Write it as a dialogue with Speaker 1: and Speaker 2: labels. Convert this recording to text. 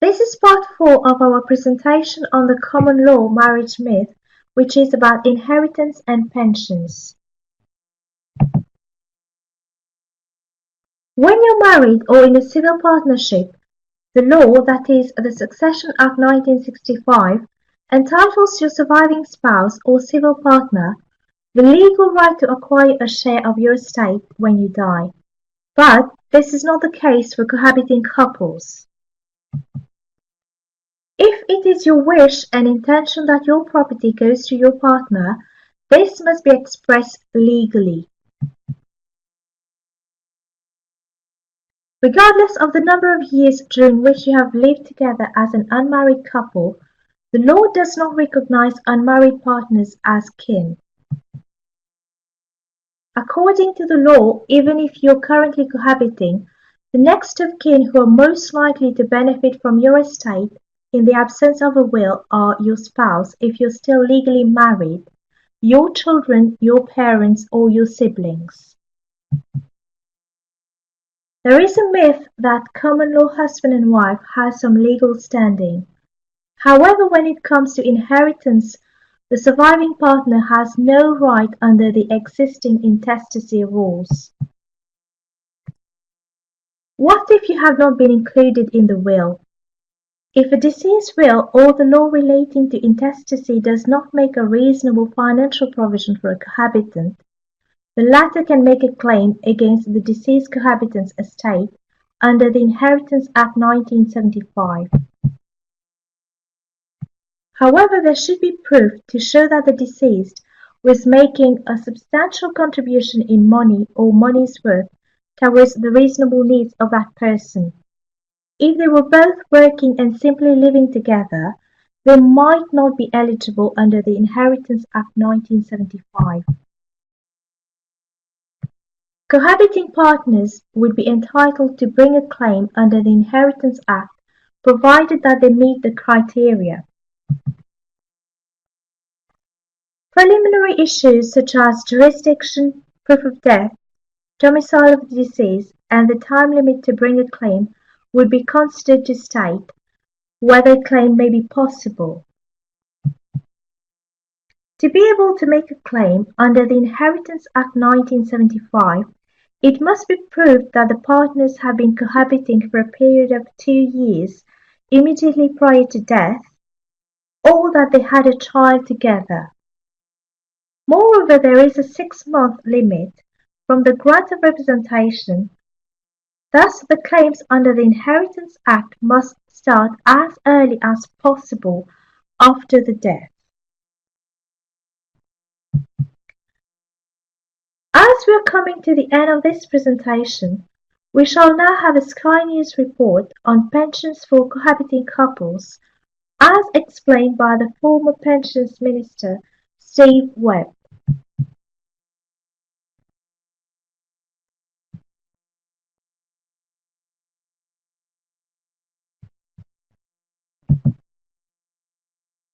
Speaker 1: This is part 4 of our presentation on the common law marriage myth, which is about inheritance and pensions. When you're married or in a civil partnership, the law, that is, the Succession Act 1965, entitles your surviving spouse or civil partner the legal right to acquire a share of your estate when you die. But this is not the case for cohabiting couples. If it is your wish and intention that your property goes to your partner, this must be expressed legally. Regardless of the number of years during which you have lived together as an unmarried couple, the law does not recognize unmarried partners as kin. According to the law, even if you're currently cohabiting, the next of kin who are most likely to benefit from your estate in the absence of a will are your spouse if you're still legally married, your children, your parents, or your siblings. There is a myth that common law husband and wife has some legal standing. However, when it comes to inheritance, the surviving partner has no right under the existing intestacy rules. What if you have not been included in the will? If a deceased will or the law relating to intestacy does not make a reasonable financial provision for a cohabitant, the latter can make a claim against the deceased cohabitant's estate under the Inheritance Act 1975. However, there should be proof to show that the deceased was making a substantial contribution in money or money's worth towards the reasonable needs of that person. If they were both working and simply living together, they might not be eligible under the Inheritance Act 1975. Cohabiting partners would be entitled to bring a claim under the Inheritance Act provided that they meet the criteria. Preliminary issues such as jurisdiction, proof of death, domicile of the deceased, and the time limit to bring a claim would be considered to state whether a claim may be possible. To be able to make a claim under the Inheritance Act 1975, it must be proved that the partners have been cohabiting for a period of 2 years immediately prior to death, or that they had a child together. Moreover, there is a 6-month limit from the grant of representation. Thus, the claims under the Inheritance Act must start as early as possible after the death. As we are coming to the end of this presentation, we shall now have a Sky News report on pensions for cohabiting couples, as explained by the former Pensions Minister, Steve Webb.